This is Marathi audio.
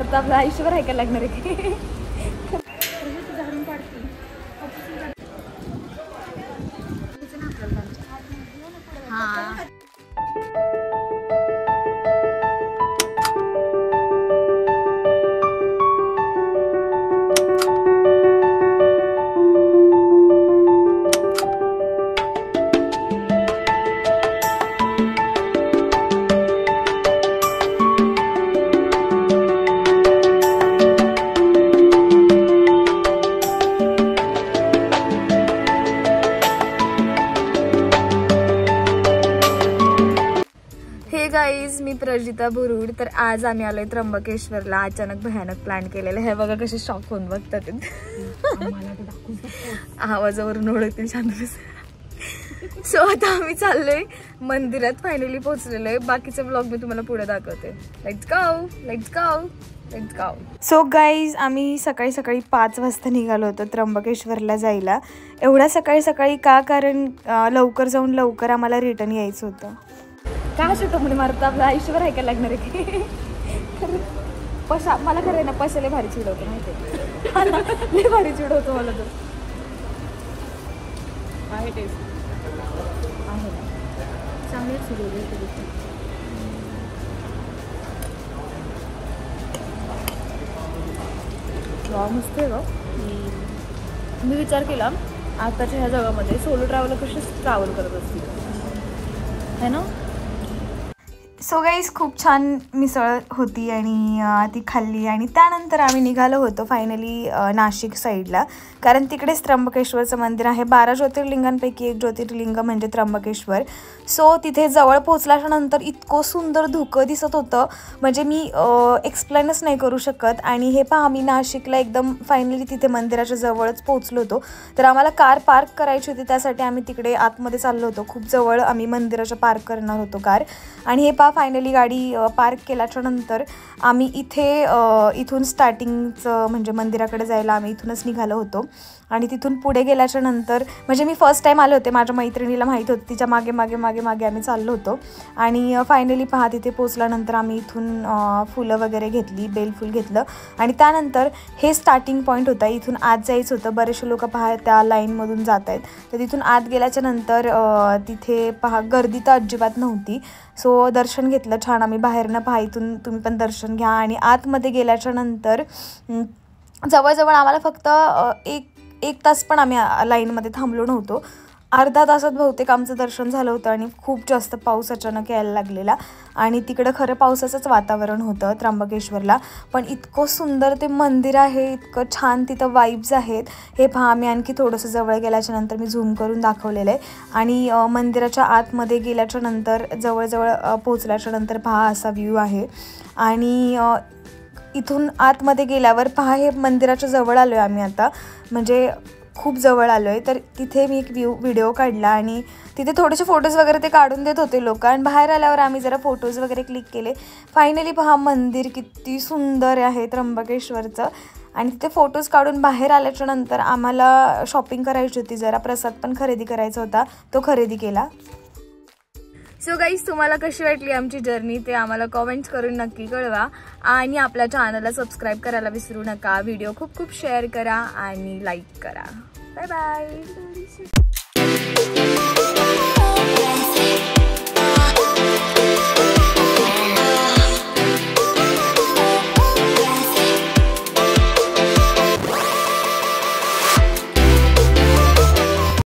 आता आपलं आयुष्यभर ऐकायला लागणार आहे. गाईज, मी प्रजिता बुरुड. तर आज आम्ही आलोय त्र्यंबकेश्वरला. अचानक भयानक प्लॅन केलेला हे बघा, कसे शॉक होऊन बघतात. आवाजावरून ओळखतील शांत. सो आता आम्ही चाललोय मंदिरात. फायनली पोहोचलेलो आहे. बाकीचा ब्लॉग मी तुम्हाला पुढे दाखवते. Let's go, let's go, let's go. So guys, आम्ही सकाळी सकाळी 5 वाजता निघालो होतो त्र्यंबकेश्वरला जायला. एवढ्या सकाळी सकाळी का? कारण लवकर जाऊन लवकर आम्हाला रिटर्न यायचं होतं. काय सुटो म्हणे मारत आपलं आयुष्यभर ऐकायला लागणार आहे. पशा मला खरं आहे ना, पशाला भारी चिडवतो माहिती आहे. लय भारी चिडवतो मला. तर आहे टेस्ट आहे ना, चांगलेच चिडवले. मस्त आहे गं. मी विचार केला आताच्या ह्या जगामध्ये सोलो ट्रॅव्हलर कशी ट्रॅव्हल करत असतील है ना. सो गाईज, खूप छान मिसळ होती आणि ती खाल्ली आणि त्यानंतर आम्ही निघालो होतो फायनली नाशिक साईडला. कारण तिकडेच त्र्यंबकेश्वरचं मंदिर आहे. 12 ज्योतिर्लिंगांपैकी एक ज्योतिर्लिंग म्हणजे त्र्यंबकेश्वर. सो तिथे जवळ पोचल्यानंतर इतकं सुंदर धुकं दिसत होतं, म्हणजे मी एक्सप्लेनच नाही करू शकत. आणि हे पहा, आम्ही नाशिकला एकदम फायनली तिथे मंदिराच्या जवळच पोचलो होतो. तर आम्हाला कार पार्क करायची होती, त्यासाठी आम्ही तिकडे आतमध्ये चाललो होतो. खूप जवळ आम्ही मंदिराच्या पार्क करणार होतो कार. आणि हे पहा, फायनली गाडी पार्क केल्याच्या नंतर आम्ही इथून स्टार्टिंगचं म्हणजे मंदिराकडे जायला आम्ही इथूनच निघालो होतो. आणि तिथून पुढे गेल्याच्या नंतर म्हणजे मी फर्स्ट टाईम आले होते, माझ्या मैत्रिणीला माहीत होतं, तिच्या मागे मागे मागे मागे आम्ही चाललो होतो. आणि फायनली पहा, तिथे पोचल्यानंतर आम्ही इथून फुलं वगैरे घेतली, बेलफूल घेतलं. आणि त्यानंतर हे स्टार्टिंग पॉईंट होता, इथून आत जायचं होतं. बरेचसे लोक पहा त्या लाईनमधून जात आहेत. तर तिथून आत गेल्याच्या नंतर तिथे पहा गर्दी तर अजिबात नव्हती. सो दर्शन घेतलं छान आम्ही बाहेरनं. पहा, इथून तुम्ही पण दर्शन घ्या. आणि आतमध्ये गेल्याच्या नंतर जवळजवळ आम्हाला फक्त एक तास पण आम्ही लाईनमध्ये थांबलो नव्हतो. अर्धा तासात बहुतेक आमचं दर्शन झालं होतं. आणि खूप जास्त पाऊस अचानक यायला लागलेला. आणि तिकडं खरं पावसाचंच वातावरण होतं त्र्यंबकेश्वरला. पण इतकं सुंदर ते मंदिर आहे, इतकं छान तिथं वाईब्स आहेत. हे पहा, आम्ही आणखी थोडंसं जवळ गेल्याच्या नंतर मी झूम करून दाखवलेलं आहे. आणि मंदिराच्या आतमध्ये गेल्याच्या नंतर जवळजवळ पोचल्याच्या नंतर पहा असा व्ह्यू आहे. आणि इथून आतमध्ये गेल्यावर पहा, हे मंदिराच्या जवळ आलो आहे आम्ही आता, म्हणजे खूप जवळ आलो आहे. तर तिथे मी एक व्हिडिओ काढला आणि तिथे थोडेसे फोटोज वगैरे ते काढून देत होते लोक. आणि बाहेर आल्यावर आम्ही जरा फोटोज वगैरे क्लिक केले. फायनली पहा, मंदिर किती सुंदर आहे त्र्यंबकेश्वरचं. आणि तिथे फोटोज काढून बाहेर आल्याच्या नंतर आम्हाला शॉपिंग करायची होती, जरा प्रसाद पण खरेदी करायचा होता, तो खरेदी केला. सो गाईज, तुम्हाला कशी वाटली आमची जर्नी ते आम्हाला कॉमेंट्स करून नक्की कळवा. आणि आपल्या चॅनलला सबस्क्राईब करायला विसरू नका. व्हिडिओ खूप खूप शेअर करा आणि लाईक करा. Bye bye.